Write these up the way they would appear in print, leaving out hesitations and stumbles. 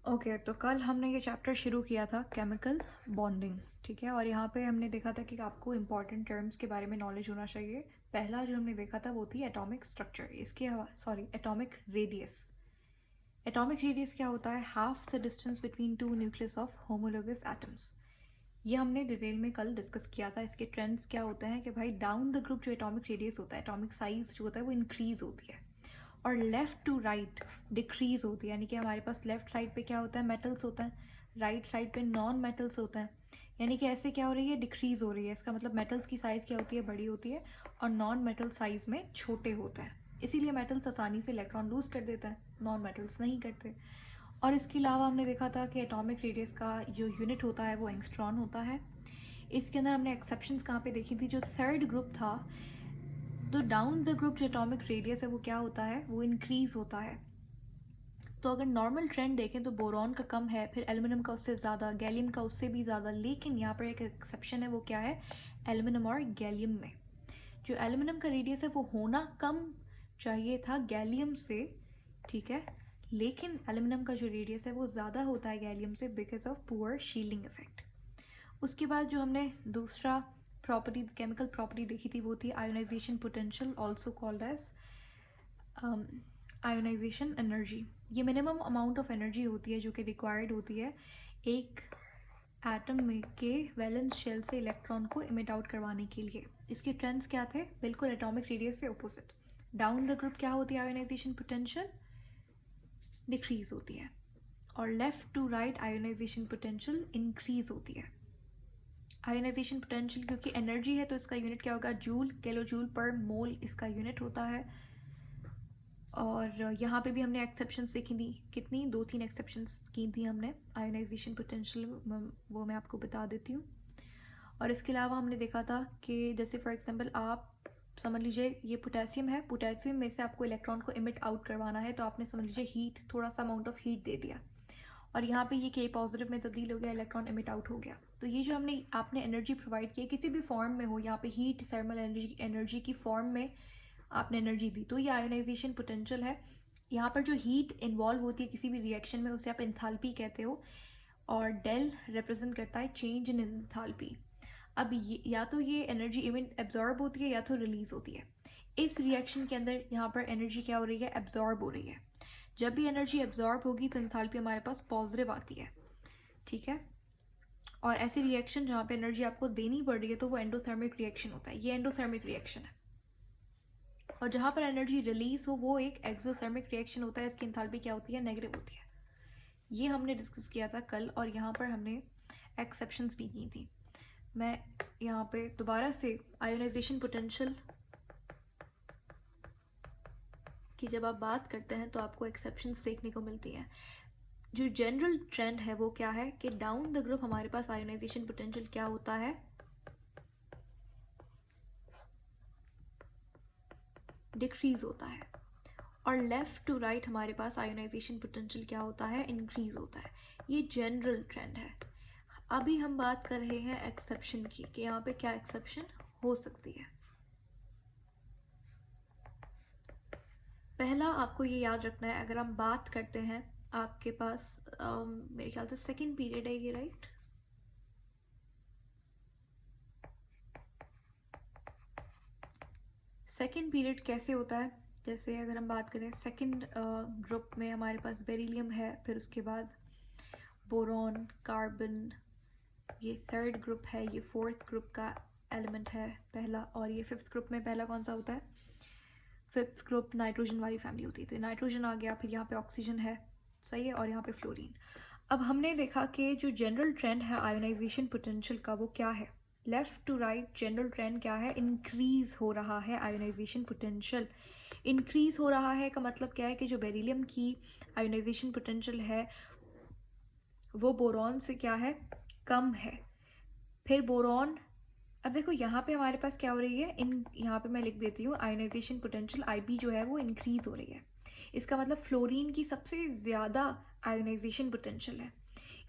Okay तो कल हमने ये चैप्टर शुरू किया था केमिकल बॉन्डिंग। ठीक है, और यहाँ पे हमने देखा था कि आपको इंपॉर्टेंट टर्म्स के बारे में नॉलेज होना चाहिए। पहला जो हमने देखा था वो थी एटॉमिक स्ट्रक्चर, इसके sorry atomic radius. Atomic radius क्या होता है? Half the distance between two nucleus of homologous atoms. ये हमने डिटेल में कल डिस्कस किया था। इसके ट्रेंड्स क्या होते हैं कि भाई डाउन द ग्रुप जो एटॉमिक रेडियस होता है, एटॉमिक साइज जो होता है वो इंक्रीज होती है, और लेफ़्ट टू राइट डिक्रीज होती है। यानी कि हमारे पास लेफ़्ट साइड पे क्या होता है? मेटल्स होता है, राइट साइड पे नॉन मेटल्स होता है। यानी कि ऐसे क्या हो रही है? डिक्रीज हो रही है। इसका मतलब मेटल्स की साइज़ क्या होती है? बड़ी होती है, और नॉन मेटल साइज़ में छोटे होते हैं। इसीलिए मेटल्स आसानी से इलेक्ट्रॉन लूज़ कर देता है, नॉन मेटल्स नहीं करते। और इसके अलावा हमने देखा था कि एटॉमिक रेडियस का जो यूनिट होता है वो एंगस्ट्रॉन होता है। इसके अंदर हमने एक्सेप्शंस कहाँ पे देखी थी? जो थर्ड ग्रुप था, तो डाउन द ग्रुप जो एटॉमिक रेडियस है वो क्या होता है? वो इंक्रीज होता है। तो अगर नॉर्मल ट्रेंड देखें तो बोरॉन का कम है, फिर एल्युमिनियम का उससे ज़्यादा, गैलियम का उससे भी ज़्यादा। लेकिन यहाँ पर एक एक्सेप्शन है, वो क्या है? एल्युमिनियम और गैलियम में जो एल्युमिनियम का रेडियस है वो होना कम चाहिए था गैलियम से, ठीक है, लेकिन एल्युमिनियम का जो रेडियस है वो ज़्यादा होता है गैलियम से because of poor shielding effect. उसके बाद जो हमने दूसरा प्रॉपर्टी, केमिकल प्रॉपर्टी देखी थी वो थी ionisation potential, also called as ionisation energy. ये मिनिमम अमाउंट ऑफ एनर्जी होती है जो कि रिक्वायर्ड होती है एक एटम में के वैलेंस शेल से इलेक्ट्रॉन को इमिट आउट करवाने के लिए। इसके ट्रेंड्स क्या थे? बिल्कुल एटॉमिक रेडियस से ऑपोजिट। डाउन द ग्रुप क्या होती है? आयोनाइजेशन पोटेंशियल डिक्रीज होती है, और left to right ionization potential increase होती है। आयोनाइजेशन पोटेंशियल क्योंकि एनर्जी है तो इसका यूनिट क्या होगा? जूल, किलो जूल पर मोल इसका यूनिट होता है। और यहाँ पे भी हमने एक्सेप्शंस देखी थी, कितनी? 2-3 एक्सेप्शंस की थी हमने आयोनाइजेशन पोटेंशियल, वो मैं आपको बता देती हूँ। और इसके अलावा हमने देखा था कि जैसे फॉर एग्जांपल आप समझ लीजिए ये पोटेशियम है, पोटेशियम में से आपको इलेक्ट्रॉन को इमिट आउट करवाना है, तो आपने समझ लीजिए हीट, थोड़ा सा अमाउंट ऑफ हीट दे दिया, और यहाँ पे ये के पॉजिटिव में तब्दील हो गया, इलेक्ट्रॉन इमिट आउट हो गया। तो ये जो हमने आपने एनर्जी प्रोवाइड की किसी भी फॉर्म में हो, यहाँ पे हीट, थर्मल एनर्जी की फॉर्म में आपने एनर्जी दी, तो ये आयोनाइजेशन पोटेंशियल है। यहाँ पर जो हीट इन्वॉल्व होती है किसी भी रिएक्शन में उसे आप इंथाल्पी कहते हो, और डेल रिप्रेजेंट करता है चेंज इन इंथाल्पी। अब ये या तो ये एनर्जी इवेंट एब्जॉर्ब होती है या तो रिलीज होती है। इस रिएक्शन के अंदर यहाँ पर एनर्जी क्या हो रही है? एब्जॉर्ब हो रही है। जब भी एनर्जी एब्जॉर्ब होगी तो इंथाल्पी हमारे पास पॉजिटिव आती है, ठीक है। और ऐसी रिएक्शन जहाँ पे एनर्जी आपको देनी पड़ रही है तो वो एंडोथर्मिक रिएक्शन होता है, ये एंडोथर्मिक रिएक्शन है। और जहाँ पर एनर्जी रिलीज हो वो एक एक्सोथर्मिक रिएक्शन होता है, इसकी इंथाल्पी क्या होती है? नेगेटिव होती है। ये हमने डिस्कस किया था कल, और यहाँ पर हमने एक्सेप्शंस भी की थी। मैं यहाँ पे दोबारा से आयोनाइजेशन पोटेंशियल की जब आप बात करते हैं तो आपको एक्सेप्शंस देखने को मिलती हैं। जो जनरल ट्रेंड है वो क्या है कि डाउन द ग्रुप हमारे पास आयोनाइजेशन पोटेंशियल क्या होता है? डिक्रीज होता है, और लेफ्ट टू राइट हमारे पास आयोनाइजेशन पोटेंशियल क्या होता है? इंक्रीज होता है। ये जनरल ट्रेंड है। अभी हम बात कर रहे हैं एक्सेप्शन की, कि यहाँ पे क्या एक्सेप्शन हो सकती है। पहला आपको ये याद रखना है, अगर हम बात करते हैं आपके पास मेरे ख्याल से सेकंड पीरियड है ये, राइट? सेकंड पीरियड कैसे होता है? जैसे अगर हम बात करें सेकंड ग्रुप में हमारे पास बेरिलियम है, फिर उसके बाद बोरॉन, कार्बन, ये थर्ड ग्रुप है, ये फोर्थ ग्रुप का एलिमेंट है पहला, और ये फिफ्थ ग्रुप में पहला कौन सा होता है? फिफ्थ ग्रुप नाइट्रोजन वाली फैमिली होती है, तो नाइट्रोजन आ गया, फिर यहाँ पे ऑक्सीजन है, सही है, और यहाँ पे फ्लोरीन। अब हमने देखा कि जो जनरल ट्रेंड है आयोनाइजेशन पोटेंशियल का वो क्या है? Left to right general trend क्या है? इंक्रीज हो रहा है आयोनाइजेशन पोटेंशियल। इंक्रीज हो रहा है का मतलब क्या है कि जो बेरिलियम की आयोनाइजेशन पोटेंशियल है वो बोरॉन से क्या है? कम है। फिर बोरॉन, अब देखो यहाँ पे हमारे पास क्या हो रही है, इन यहाँ पे मैं लिख देती हूँ आयोनाइजेशन पोटेंशियल IB जो है वो इंक्रीज हो रही है। इसका मतलब फ्लोरीन की सबसे ज़्यादा आयोनाइजेशन पोटेंशियल है।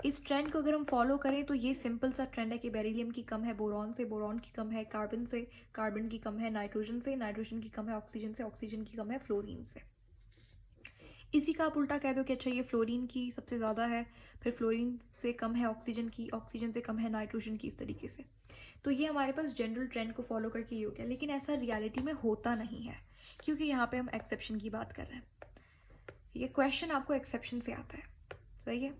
इस ट्रेंड को अगर हम फॉलो करें तो ये सिंपल सा ट्रेंड है कि बेरिलियम की कम है बोरॉन से, बोरॉन की कम है कार्बन से, कार्बन की कम है नाइट्रोजन से, नाइट्रोजन की कम है ऑक्सीजन से, ऑक्सीजन की कम है फ्लोरीन से। इसी का आप उल्टा कह दो कि अच्छा ये फ्लोरीन की सबसे ज़्यादा है, फिर फ्लोरीन से कम है ऑक्सीजन की, ऑक्सीजन से कम है नाइट्रोजन की, इस तरीके से। तो ये हमारे पास जनरल ट्रेंड को फॉलो करके ये हो गया, लेकिन ऐसा रियलिटी में होता नहीं है, क्योंकि यहाँ पे हम एक्सेप्शन की बात कर रहे हैं। ये क्वेश्चन आपको एक्सेप्शन से आता है, सही है।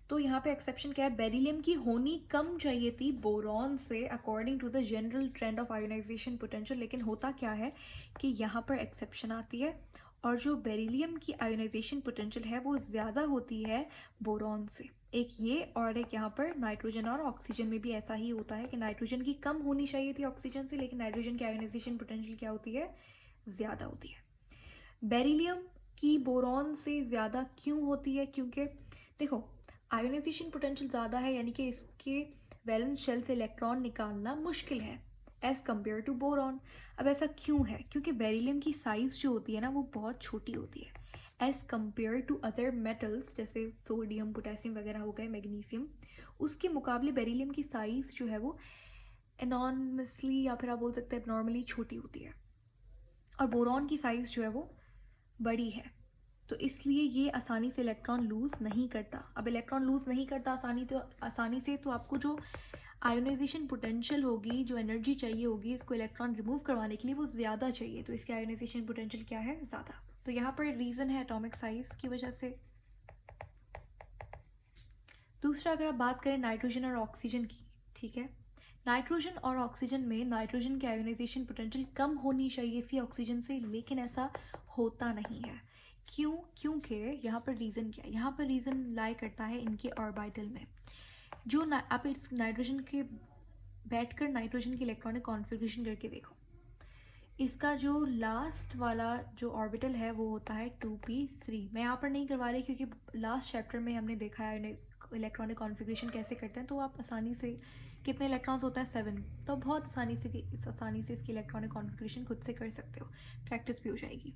तो यहाँ पे एक्सेप्शन क्या है, बेरिलियम की होनी कम चाहिए थी बोरॉन से according to the general trend of ionization potential, लेकिन होता क्या है कि यहाँ पर एक्सेप्शन आती है और जो बेरिलियम की आयोनाइजेशन पोटेंशियल है वो ज़्यादा होती है बोरॉन से। एक ये और एक यहाँ पर नाइट्रोजन और ऑक्सीजन में भी ऐसा ही होता है कि नाइट्रोजन की कम होनी चाहिए थी ऑक्सीजन से, लेकिन नाइट्रोजन की आयोनाइजेशन पोटेंशियल क्या होती है, ज़्यादा होती है। बेरिलियम की बोरॉन से ज़्यादा क्यों होती है, क्योंकि देखो आयोनाइजेशन पोटेंशियल ज़्यादा है, यानी कि इसके वैलेंस शेल से इलेक्ट्रॉन निकालना मुश्किल है एज़ कम्पेयर टू बोरॉन। अब ऐसा क्यों है, क्योंकि बेरिलियम की साइज़ जो होती है ना वो बहुत छोटी होती है as compare to other metals, जैसे सोडियम, पोटेशियम वगैरह हो गए, मैग्नीशियम। उसके मुकाबले बेरिलियम की साइज़ जो है वो एनॉर्मसली या फिर आप बोल सकते हैं नॉर्मली छोटी होती है, और बोरॉन की साइज़ जो है वो बड़ी है। तो इसलिए ये आसानी से इलेक्ट्रॉन लूज़ नहीं करता। अब इलेक्ट्रॉन लूज़ नहीं करता आसानी से, तो आपको जो आयोनाइजेशन पोटेंशियल होगी, जो एनर्जी चाहिए होगी इसको इलेक्ट्रॉन रिमूव करवाने के लिए, वो ज़्यादा चाहिए। तो इसकी आयोनाइजेशन पोटेंशियल क्या है, ज़्यादा। तो यहाँ पर रीज़न है एटॉमिक साइज़ की वजह से। दूसरा, अगर आप बात करें नाइट्रोजन और ऑक्सीजन की, ठीक है, नाइट्रोजन और ऑक्सीजन में नाइट्रोजन की आयोनाइजेशन पोटेंशियल कम होनी चाहिए थी ऑक्सीजन से, लेकिन ऐसा होता नहीं है। क्यों, क्योंकि यहाँ पर रीज़न क्या है, यहाँ पर रीज़न लाई करता है इनके ऑर्बिटल में। जो आप इस नाइट्रोजन के बैठकर नाइट्रोजन की इलेक्ट्रॉनिक कॉन्फ़िगरेशन करके देखो, इसका जो लास्ट वाला जो ऑर्बिटल है वो होता है 2p3। मैं यहाँ पर नहीं करवा रही क्योंकि लास्ट चैप्टर में हमने देखा है इलेक्ट्रॉनिक कॉन्फ़िगरेशन कैसे करते हैं, तो आप आसानी से, कितने इलेक्ट्रॉन्स होते हैं 7, तो बहुत आसानी से इसकी इलेक्ट्रॉनिक कॉन्फ़िगरेशन खुद से कर सकते हो, प्रैक्टिस भी हो जाएगी।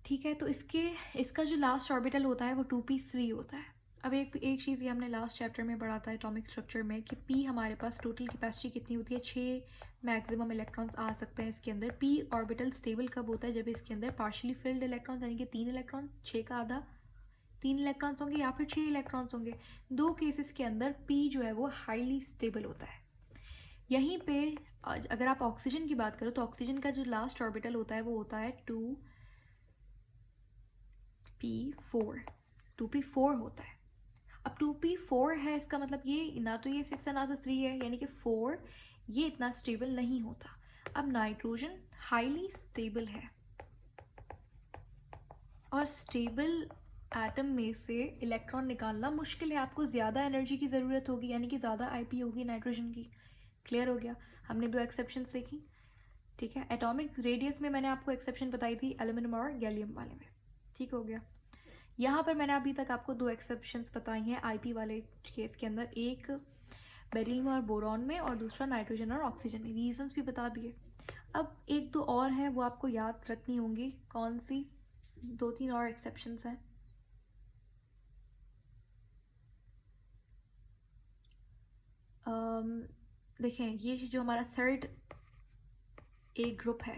ठीक है, तो इसका जो लास्ट ऑर्बिटल होता है वो 2p3 होता है। अब एक चीज़ ये हमने लास्ट चैप्टर में पढ़ा था एटॉमिक स्ट्रक्चर में कि p हमारे पास टोटल कैपेसिटी कितनी होती है, 6 मैक्सिमम इलेक्ट्रॉन्स आ सकते हैं इसके अंदर। p ऑर्बिटल स्टेबल कब होता है, जब इसके अंदर पार्शियली फिल्ड इलेक्ट्रॉन्स यानी कि 3 इलेक्ट्रॉन, 6 का आधा, 3 इलेक्ट्रॉन्स होंगे या फिर 6 इलेक्ट्रॉन्स होंगे। 2 केसेस के अंदर p जो है वो हाईली स्टेबल होता है। यहीं पे अगर आप ऑक्सीजन की बात करो तो ऑक्सीजन का जो लास्ट ऑर्बिटल होता है वो होता है 2p4 होता है। अब 2p4 है, इसका मतलब ये ना तो ये 6 है ना तो 3 है, यानी कि 4 ये इतना स्टेबल नहीं होता। अब नाइट्रोजन हाईली स्टेबल है, और स्टेबल एटम में से इलेक्ट्रॉन निकालना मुश्किल है, आपको ज़्यादा एनर्जी की ज़रूरत होगी, यानी कि ज़्यादा आईपी होगी नाइट्रोजन की। क्लियर हो गया, हमने 2 एक्सेप्शंस देखी। ठीक है, एटॉमिक रेडियस में मैंने आपको एक्सेप्शन बताई थी एल्यूमिनियम और गैलियम वाले में, ठीक हो गया। यहाँ पर मैंने अभी तक आपको 2 एक्सेप्शंस बताई हैं आईपी वाले केस के अंदर, एक बेरिलियम और बोरॉन में और दूसरा नाइट्रोजन और ऑक्सीजन में, रीजंस भी बता दिए। अब 1-2 और हैं वो आपको याद रखनी होंगी, कौन सी 2-3 और एक्सेप्शंस हैं। देखें, ये जो हमारा थर्ड ए ग्रुप है,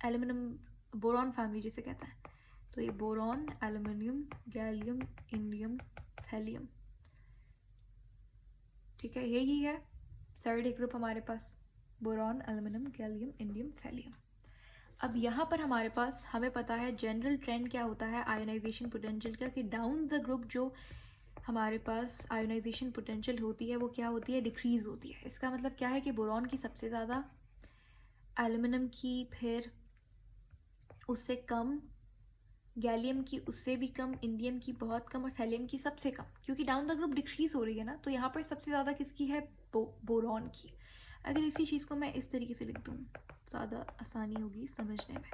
एल्यूमिनियम बोरॉन फैमिली जिसे कहते हैं, तो ये boron, aluminium, gallium, indium, thallium, ठीक है, यही है थर्ड ए ग्रुप हमारे पास, boron, aluminium, gallium, indium, thallium. अब यहाँ पर हमारे पास हमें पता है जनरल ट्रेंड क्या होता है आयोनाइजेशन पोटेंशियल का, कि डाउन द ग्रुप जो हमारे पास आयोनाइजेशन पोटेंशियल होती है वो क्या होती है, डिक्रीज़ होती है। इसका मतलब क्या है कि बोरॉन की सबसे ज़्यादा, एल्यूमिनियम की फिर उससे कम, गैलियम की उससे भी कम, इंडियम की बहुत कम और थैलियम की सबसे कम, क्योंकि डाउन द ग्रुप डिक्रीज़ हो रही है ना, तो यहाँ पर सबसे ज़्यादा किसकी है, बोरॉन की। अगर इसी चीज़ को मैं इस तरीके से लिख दूँ ज़्यादा आसानी होगी समझने में।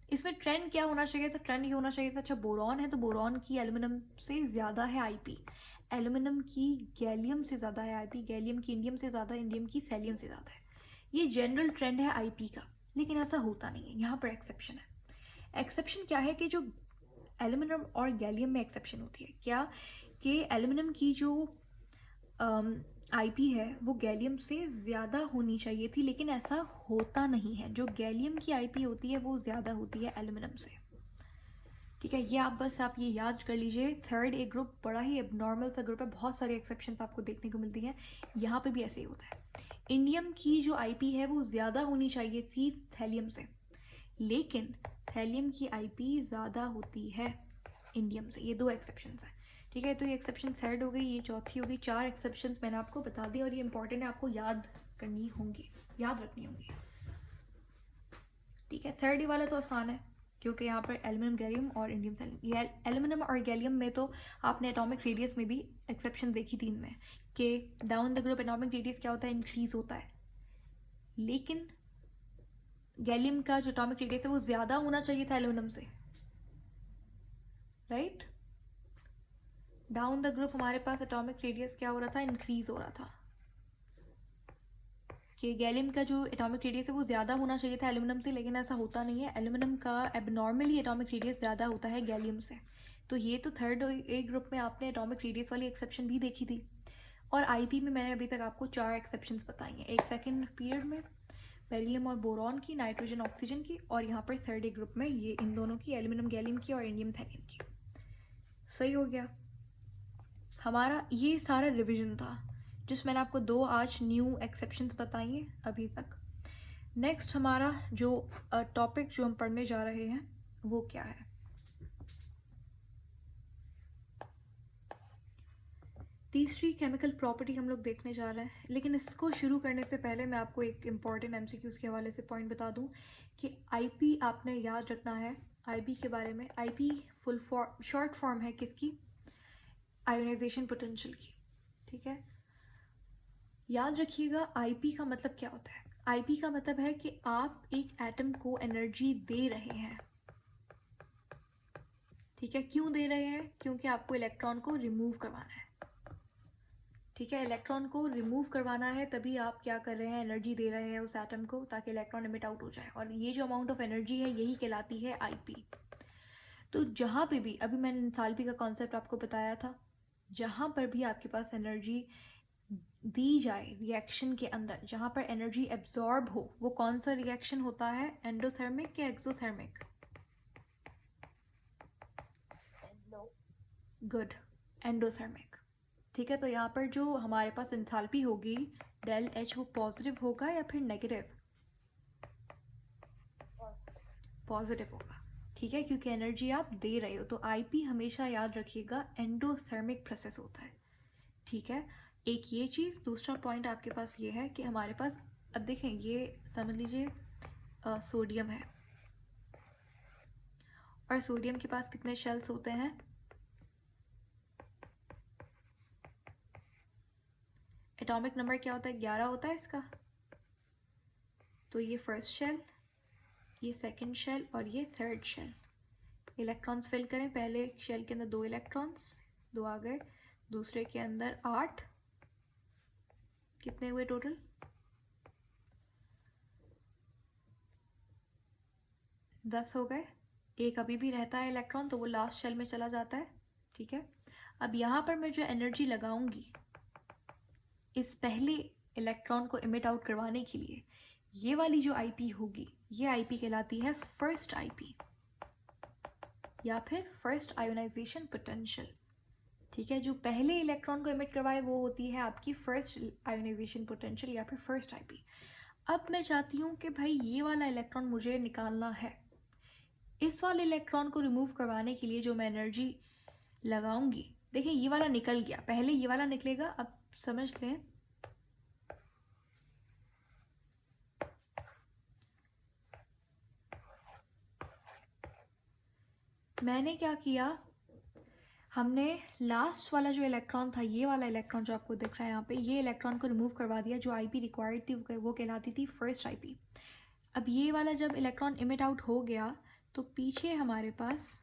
इसमें ट्रेंड क्या होना चाहिए था, ट्रेंड ये होना चाहिए था, अच्छा बोरॉन है तो बोरॉन की एल्यूमिनियम से ज़्यादा है आईपी, एल्यूमिनियम की गैलियम से ज़्यादा है आईपी, गैलियम की इंडियम से ज़्यादा, इंडियम की थैलियम से ज़्यादा है। ये जनरल ट्रेंड है आईपी का, लेकिन ऐसा होता नहीं है, यहाँ पर एक्सेप्शन है। एक्सेप्शन क्या है कि जो एल्यूमिनियम और गैलियम में एक्सेप्शन होती है क्या, कि एल्यूमिनियम की जो आईपी है वो गैलियम से ज़्यादा होनी चाहिए थी, लेकिन ऐसा होता नहीं है। जो गैलियम की आईपी होती है वो ज़्यादा होती है एल्युमिनियम से। ठीक है, ये आप ये याद कर लीजिए। थर्ड ए ग्रुप बड़ा ही एबनॉर्मल सा ग्रुप है, बहुत सारे एक्सेप्शंस आपको देखने को मिलती हैं। यहाँ पे भी ऐसे ही होता है। इंडियम की जो आईपी है वो ज़्यादा होनी चाहिए थी थैलियम से, लेकिन थैलियम की आईपी ज़्यादा होती है इंडियम से। ये दो एक्सेप्शंस हैं। ठीक है, तो ये एक्सेप्शन थर्ड हो गई, ये चौथी हो गई। 4 एक्सेप्शंस मैंने आपको बता दी और ये इंपॉर्टेंट है, आपको याद करनी होंगी, याद रखनी होंगी। ठीक है, थर्ड ही वाला तो आसान है, क्योंकि यहाँ पर एल्युमिनियम गैलियम और इंडियम थैलियम। ये एल्युमिनियम और गैलियम में तो आपने एटॉमिक रेडियस में भी एक्सेप्शन देखी थी इनमें, कि down the group atomic radius क्या होता है, इंक्रीज होता है। लेकिन गैलियम का जो एटॉमिक रेडियस है वो ज़्यादा होना चाहिए था एल्युमिनियम से, राइट। डाउन द ग्रुप हमारे पास एटॉमिक रेडियस क्या हो रहा था, इंक्रीज हो रहा था। कि गैलियम का जो एटॉमिक रेडियस है वो ज़्यादा होना चाहिए था एल्युमिनियम से, लेकिन ऐसा होता नहीं है। एल्युमिनियम का एबनॉर्मली एटॉमिक रेडियस ज़्यादा होता है गैलियम से। तो ये तो थर्ड ए ग्रुप में आपने एटॉमिक रेडियस वाली एक्सेप्शन भी देखी थी। और आईपी में मैंने अभी तक आपको 4 एक्सेप्शंस बताई हैं, एक सेकेंड पीरियड में बेरिलियम और बोरॉन की, नाइट्रोजन ऑक्सीजन की, और यहाँ पर थर्ड ए ग्रुप में ये इन दोनों की, एल्युमिनियम गैलियम की और इंडियम थैलियम की। सही हो गया। हमारा ये सारा रिवीजन था, जिसमें मैंने आपको 2 आज न्यू एक्सेप्शंस बताई हैं अभी तक। नेक्स्ट हमारा जो टॉपिक जो हम पढ़ने जा रहे हैं वो क्या है, तीसरी केमिकल प्रॉपर्टी हम लोग देखने जा रहे हैं। लेकिन इसको शुरू करने से पहले मैं आपको एक इम्पॉर्टेंट एमसीक्यूज़ के हवाले से पॉइंट बता दूं कि आईपी आपने याद रखना है। आईपी के बारे में, IP full form, short form है किसकी, आयोनाइजेशन पोटेंशियल की। ठीक है, याद रखिएगा आईपी का मतलब क्या होता है। आईपी का मतलब है कि आप एक एटम को एनर्जी दे रहे हैं। ठीक है, क्यों दे रहे हैं, क्योंकि आपको इलेक्ट्रॉन को रिमूव करवाना है। ठीक है, इलेक्ट्रॉन को रिमूव करवाना है, तभी आप क्या कर रहे हैं, एनर्जी दे रहे हैं उस एटम को, ताकि इलेक्ट्रॉन एमिट आउट हो जाए। और ये जो अमाउंट ऑफ एनर्जी है यही कहलाती है आईपी। तो जहाँ पे भी, अभी मैंने एंथैल्पी का कॉन्सेप्ट आपको बताया था, जहाँ पर भी आपके पास एनर्जी दी जाए रिएक्शन के अंदर, जहाँ पर एनर्जी एब्जॉर्ब हो, वो कौन सा रिएक्शन होता है, एंडोथर्मिक या एक्सोथर्मिक? Good, endothermic. ठीक है, तो यहाँ पर जो हमारे पास एंथैल्पी होगी डेल एच, वो पॉजिटिव होगा या फिर नेगेटिव? पॉजिटिव होगा। ठीक है, क्योंकि एनर्जी आप दे रहे हो। तो आईपी हमेशा याद रखिएगा एंडोथर्मिक प्रोसेस होता है। ठीक है, एक ये चीज़। दूसरा पॉइंट आपके पास ये है कि हमारे पास, अब देखें, ये समझ लीजिए सोडियम है, और सोडियम के पास कितने शेल्स होते हैं, एटॉमिक नंबर क्या होता है, 11 होता है इसका। तो ये फर्स्ट शेल, ये सेकंड शेल और ये थर्ड शेल। इलेक्ट्रॉन्स फिल करें, पहले शेल के अंदर 2 इलेक्ट्रॉन्स, 2 आ गए, दूसरे के अंदर 8, कितने हुए टोटल, 10 हो गए। एक अभी भी रहता है इलेक्ट्रॉन, तो वो लास्ट शेल में चला जाता है। ठीक है, अब यहाँ पर मैं जो एनर्जी लगाऊंगी इस पहले इलेक्ट्रॉन को इमिट आउट करवाने के लिए, ये वाली जो आईपी होगी, ये आईपी कहलाती है फर्स्ट आईपी या फिर फर्स्ट आयोनाइजेशन पोटेंशियल। ठीक है, जो पहले इलेक्ट्रॉन को इमिट करवाए वो होती है आपकी फर्स्ट आयोनाइजेशन पोटेंशियल या फिर फर्स्ट आईपी। अब मैं चाहती हूँ कि भाई ये वाला इलेक्ट्रॉन मुझे निकालना है। इस वाले इलेक्ट्रॉन को रिमूव करवाने के लिए जो मैं एनर्जी लगाऊंगी, देखिए ये वाला निकल गया, पहले ये वाला निकलेगा। अब समझ लें, मैंने क्या किया, हमने लास्ट वाला जो इलेक्ट्रॉन था, ये वाला इलेक्ट्रॉन जो आपको दिख रहा है यहाँ पे, ये इलेक्ट्रॉन को रिमूव करवा दिया। जो आईपी रिक्वायर्ड थी वो कहलाती थी फर्स्ट आईपी। अब ये वाला जब इलेक्ट्रॉन इमिट आउट हो गया, तो पीछे हमारे पास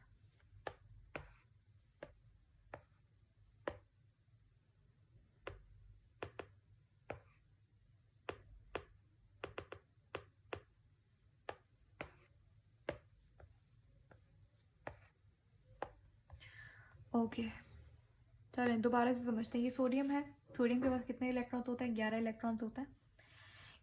ओके, चलें दोबारा से समझते हैं। ये सोडियम है, सोडियम के पास कितने इलेक्ट्रॉन्स होते हैं? 11 इलेक्ट्रॉन्स होते हैं।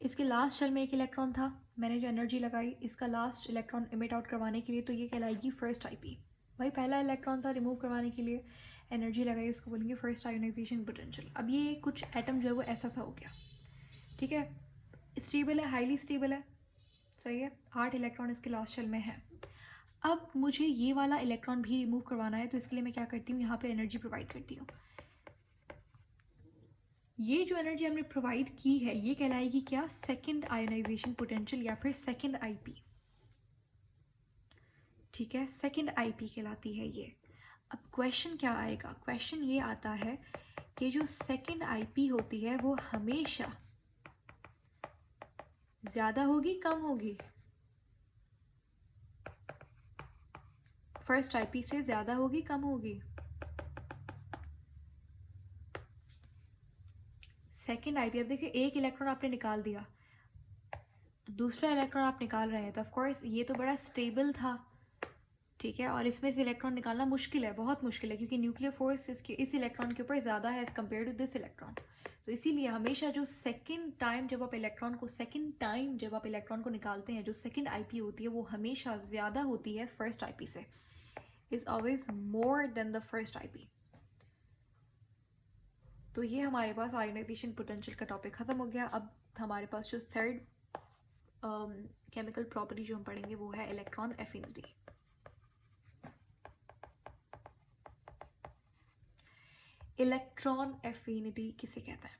इसके लास्ट शेल में 1 इलेक्ट्रॉन था, मैंने जो एनर्जी लगाई इसका लास्ट इलेक्ट्रॉन इमिट आउट करवाने के लिए, तो ये कहलाएगी फर्स्ट आईपी। भाई पहला इलेक्ट्रॉन था, रिमूव करवाने के लिए एनर्जी लगाई, इसको बोलेंगे फर्स्ट आयोनाइजेशन पोटेंशियल। अब ये कुछ एटम जो है वो ऐसा सा हो गया, ठीक है, स्टेबल है, हाईली स्टेबल है, सही है, 8 इलेक्ट्रॉन इसके लास्ट शेल में है। अब मुझे ये वाला इलेक्ट्रॉन भी रिमूव करवाना है, तो इसके लिए मैं क्या करती हूँ, यहाँ पे एनर्जी प्रोवाइड करती हूँ। ये जो एनर्जी हमने प्रोवाइड की है ये कहलाएगी क्या? सेकंड आयोनाइजेशन पोटेंशियल या फिर सेकंड आईपी, ठीक है, सेकंड आईपी कहलाती है ये। अब क्वेश्चन क्या आएगा? क्वेश्चन ये आता है कि जो सेकंड आईपी होती है वो हमेशा ज़्यादा होगी, कम होगी? फर्स्ट आईपी से ज़्यादा होगी, कम होगी? सेकंड आईपी, अब देखिए एक इलेक्ट्रॉन आपने निकाल दिया, दूसरा इलेक्ट्रॉन आप निकाल रहे हैं, तो ऑफकोर्स ये तो बड़ा स्टेबल था, ठीक है, और इसमें से इलेक्ट्रॉन निकालना मुश्किल है, बहुत मुश्किल है, क्योंकि न्यूक्लियर फोर्स इस इलेक्ट्रॉन के ऊपर ज़्यादा है as compare to this electron. तो इसीलिए हमेशा जो सेकंड टाइम जब आप इलेक्ट्रॉन को निकालते हैं, जो सेकंड आईपी होती है वो हमेशा ज़्यादा होती है फर्स्ट आईपी से, is always more than the first IP. तो ये हमारे पास आयोनाइजेशन पोटेंशियल का टॉपिक ख़त्म हो गया। अब हमारे पास जो थर्ड केमिकल प्रॉपर्टी जो हम पढ़ेंगे वो है इलेक्ट्रॉन एफिनिटी। इलेक्ट्रॉन एफिनिटी किसे कहते हैं?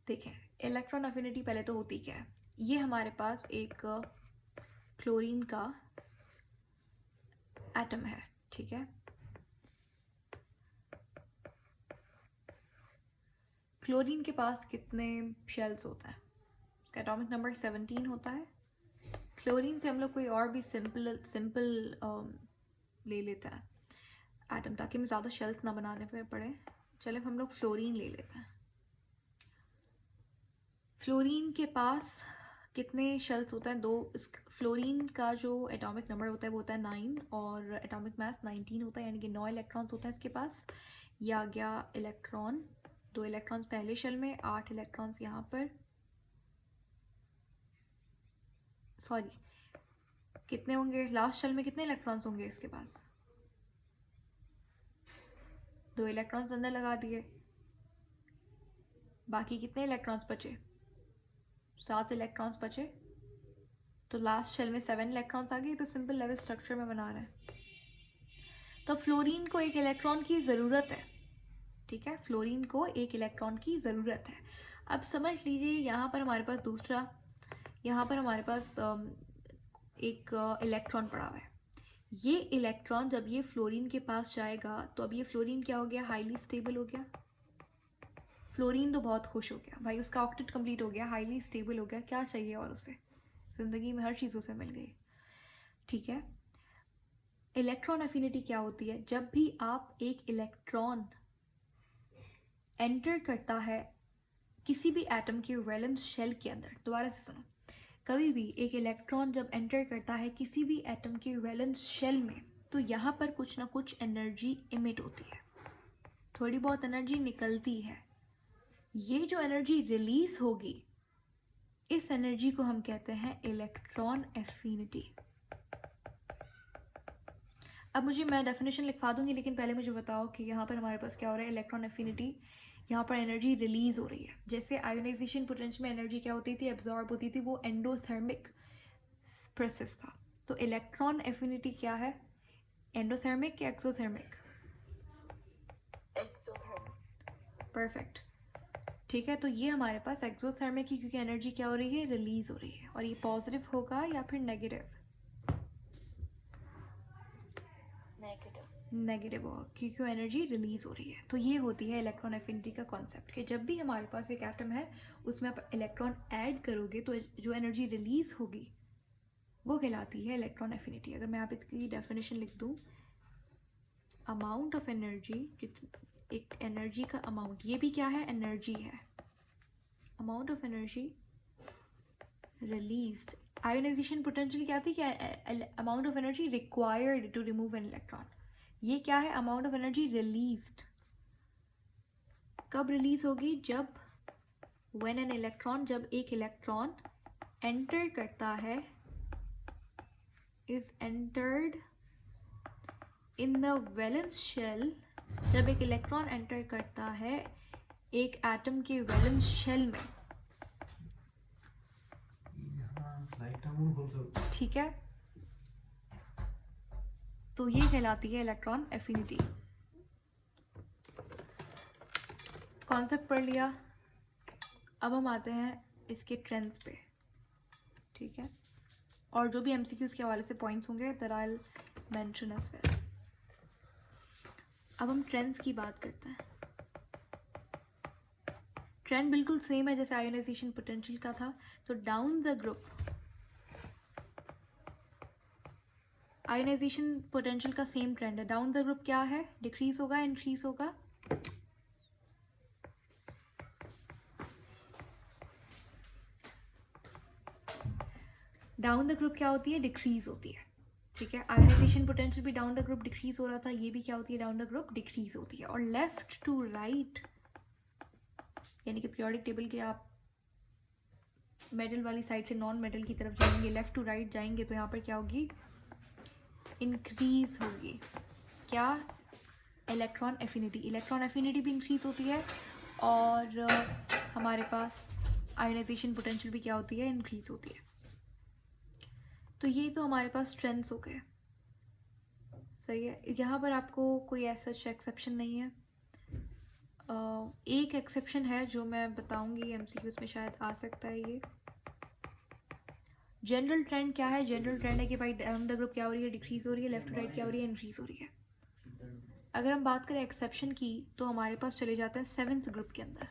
देखें, इलेक्ट्रॉन एफिनिटी पहले तो होती क्या है? ये हमारे पास एक क्लोरीन का एटम है, ठीक है, क्लोरीन के पास कितने शेल्स होते हैं? इसका एटॉमिक नंबर 17 होता है। क्लोरीन से हम लोग कोई और भी सिंपल ले लेते हैं एटम, ताकि हमें ज़्यादा शेल्स ना बनाने पर पड़े। चले हम लोग फ्लोरीन ले लेते हैं। फ्लोरीन के पास कितने शेल्स होते हैं? 2। फ्लोरीन का जो एटॉमिक नंबर होता है वो होता है 9 और एटॉमिक मास 19 होता है, यानी कि 9 इलेक्ट्रॉन्स होते हैं इसके पास। ये आ गया इलेक्ट्रॉन, 2 इलेक्ट्रॉन्स पहले शेल में, 8 इलेक्ट्रॉन्स यहाँ पर, सॉरी कितने होंगे लास्ट शेल में? कितने इलेक्ट्रॉन्स होंगे इसके पास? 2 इलेक्ट्रॉन्स अंदर लगा दिए, बाकी कितने इलेक्ट्रॉन्स बचे? 7 इलेक्ट्रॉन्स बचे, तो लास्ट शेल में 7 इलेक्ट्रॉन्स आ गए। तो सिंपल लेवल स्ट्रक्चर में बना रहे हैं। तो फ्लोरीन को एक इलेक्ट्रॉन की ज़रूरत है, ठीक है, फ्लोरीन को एक इलेक्ट्रॉन की ज़रूरत है। अब समझ लीजिए यहाँ पर हमारे पास दूसरा, यहाँ पर हमारे पास एक इलेक्ट्रॉन पड़ा हुआ है। ये इलेक्ट्रॉन जब ये फ्लोरीन के पास जाएगा तो अब ये फ्लोरीन क्या हो गया? हाईली स्टेबल हो गया। फ्लोरीन तो बहुत खुश हो गया, भाई उसका ऑक्टेट कंप्लीट हो गया, हाईली स्टेबल हो गया, क्या चाहिए और उसे? ज़िंदगी में हर चीज़ उसे मिल गई, ठीक है। इलेक्ट्रॉन एफिनिटी क्या होती है? जब भी आप एक इलेक्ट्रॉन एंटर करता है किसी भी एटम के वैलेंस शेल के अंदर, दोबारा से सुनो, कभी भी एक इलेक्ट्रॉन जब एंटर करता है किसी भी एटम के वैलेंस शेल में, तो यहाँ पर कुछ ना कुछ एनर्जी इमिट होती है, थोड़ी बहुत एनर्जी निकलती है। ये जो एनर्जी रिलीज होगी, इस एनर्जी को हम कहते हैं इलेक्ट्रॉन एफिनिटी। अब मैं डेफिनेशन लिखवा दूंगी, लेकिन पहले मुझे बताओ कि यहाँ पर हमारे पास क्या हो रहा है? इलेक्ट्रॉन एफिनिटी, यहाँ पर एनर्जी रिलीज हो रही है। जैसे आयोनाइजेशन पोटेंशियल में एनर्जी क्या होती थी? एब्जॉर्ब होती थी, वो एंडोथर्मिक प्रोसेस था। तो इलेक्ट्रॉन एफिनिटी क्या है? एंडोथर्मिक या एक्सोथर्मिक? एक्सोथर्मिक। परफेक्ट, ठीक है। तो ये हमारे पास एक्सोथर्मिक की, क्योंकि एनर्जी क्या हो रही है? रिलीज हो रही है। और ये पॉजिटिव होगा या फिर नेगेटिव? नेगेटिव होगा, क्योंकि एनर्जी रिलीज हो रही है। तो ये होती है इलेक्ट्रॉन एफिनिटी का कॉन्सेप्ट, कि जब भी हमारे पास एक एटम है उसमें आप इलेक्ट्रॉन ऐड करोगे तो जो एनर्जी रिलीज होगी वो कहलाती है इलेक्ट्रॉन एफिनिटी। अगर मैं आप इसकी डेफिनेशन लिख दूँ, अमाउंट ऑफ एनर्जी, एक एनर्जी का अमाउंट, ये भी क्या है? एनर्जी है। Amount of energy released, ionization potential क्या थी? Amount of energy required to remove an electron. ये क्या है? Amount of energy released. कब रिलीज होगी? जब व्हेन एन इलेक्ट्रॉन, जब एक इलेक्ट्रॉन एंटर करता है, is entered in the valence shell, जब एक इलेक्ट्रॉन एंटर करता है एक एटम के वैलेंस शेल में, ठीक है, तो ये कहलाती है इलेक्ट्रॉन एफिनिटी। कॉन्सेप्ट पढ़ लिया। अब हम आते हैं इसके ट्रेंड्स पे, ठीक है, और जो भी एमसीक्यूज के हवाले से पॉइंट्स होंगे that I will mention as well. अब हम ट्रेंड्स की बात करते हैं। ट्रेंड बिल्कुल सेम है जैसे आयोनाइजेशन पोटेंशियल का था। तो down the group ionisation potential का सेम ट्रेंड है। डाउन द ग्रुप क्या है? डिक्रीज होगा, इंक्रीज होगा? डाउन द ग्रुप क्या होती है? डिक्रीज होती है, ठीक है। आयोनाइजेशन पोटेंशियल भी डाउन द ग्रुप डिक्रीज हो रहा था, ये भी क्या होती है? डाउन द ग्रुप डिक्रीज होती है। और लेफ्ट टू राइट यानी कि पीरियोडिक टेबल के आप मेटल वाली साइड से नॉन मेटल की तरफ जाएंगे, लेफ्ट टू राइट जाएंगे तो यहाँ पर क्या होगी? इंक्रीज होगी। क्या? Electron affinity. इलेक्ट्रॉन एफिनिटी भी इंक्रीज होती है और हमारे पास आयोनाइजेशन पोटेंशियल भी क्या होती है? इंक्रीज होती है। तो ये तो हमारे पास ट्रेंड्स हो गए, सही है। यहाँ पर आपको कोई ऐसा एक्सेप्शन नहीं है। एक एक्सेप्शन है जो मैं बताऊंगी, एमसीक्यूज में शायद आ सकता है। ये जनरल ट्रेंड क्या है? जनरल ट्रेंड है कि भाई डाउन द ग्रुप क्या हो रही है? डिक्रीज हो रही है। लेफ्ट टू राइट क्या हो रही है? इंक्रीज हो रही है। अगर हम बात करें एक्सेप्शन की तो हमारे पास चले जाते हैं सेवेंथ ग्रुप के अंदर।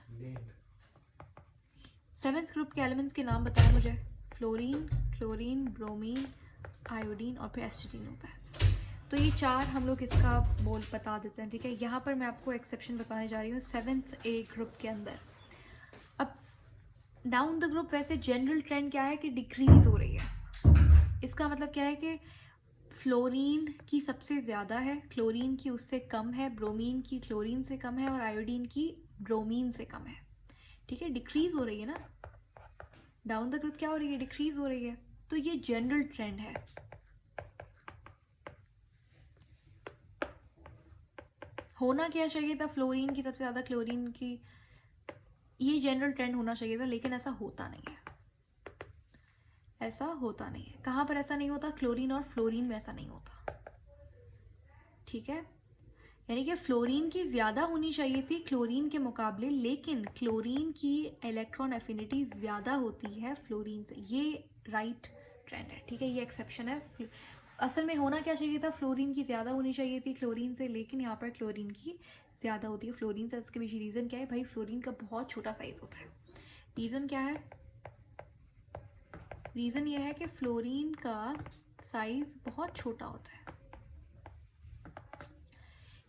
सेवेंथ ग्रुप के एलिमेंट्स के नाम बताएं मुझे। फ्लोरीन, क्लोरीन, ब्रोमीन, आयोडीन और फिर एस्टिडीन होता है। तो ये चार हम लोग इसका बोल बता देते हैं, ठीक है। यहाँ पर मैं आपको एक्सेप्शन बताने जा रही हूँ सेवेंथ ए ग्रुप के अंदर। अब डाउन द ग्रुप वैसे जनरल ट्रेंड क्या है कि डिक्रीज हो रही है। इसका मतलब क्या है कि फ्लोरीन की सबसे ज़्यादा है, क्लोरीन की उससे कम है, ब्रोमीन की क्लोरीन से कम है और आयोडीन की ब्रोमीन से कम है, ठीक है। डिक्रीज हो रही है ना, डाउन द ग्रुप क्या हो रही है? डिक्रीज हो रही है। तो ये जनरल ट्रेंड है। होना क्या चाहिए था? फ्लोरीन की सबसे ज़्यादा, क्लोरीन की, ये जनरल ट्रेंड होना चाहिए था, लेकिन ऐसा होता नहीं है। ऐसा होता नहीं है। कहाँ पर ऐसा नहीं होता? क्लोरीन और फ्लोरीन में ऐसा नहीं होता, ठीक है। यानी कि फ्लोरीन की ज़्यादा होनी चाहिए थी क्लोरीन के मुकाबले, लेकिन क्लोरीन की इलेक्ट्रॉन एफिनिटी ज़्यादा होती है फ्लोरीन से। ये राइट ट्रेंड है, ठीक है। ये एक्सेप्शन है। असल में होना क्या चाहिए था? फ्लोरीन की ज़्यादा होनी चाहिए थी क्लोरीन से, लेकिन यहाँ पर क्लोरीन की ज़्यादा होती है फ्लोरीन से। इसके पीछे रीज़न क्या है? भाई फ्लोरीन का बहुत छोटा साइज़ होता है। रीज़न क्या है? रीज़न ये है कि फ्लोरीन का साइज़ बहुत छोटा होता है।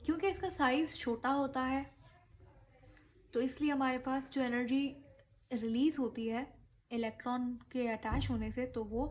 क्योंकि इसका साइज़ छोटा होता है तो इसलिए हमारे पास जो एनर्जी रिलीज़ होती है इलेक्ट्रॉन के अटैच होने से, तो वो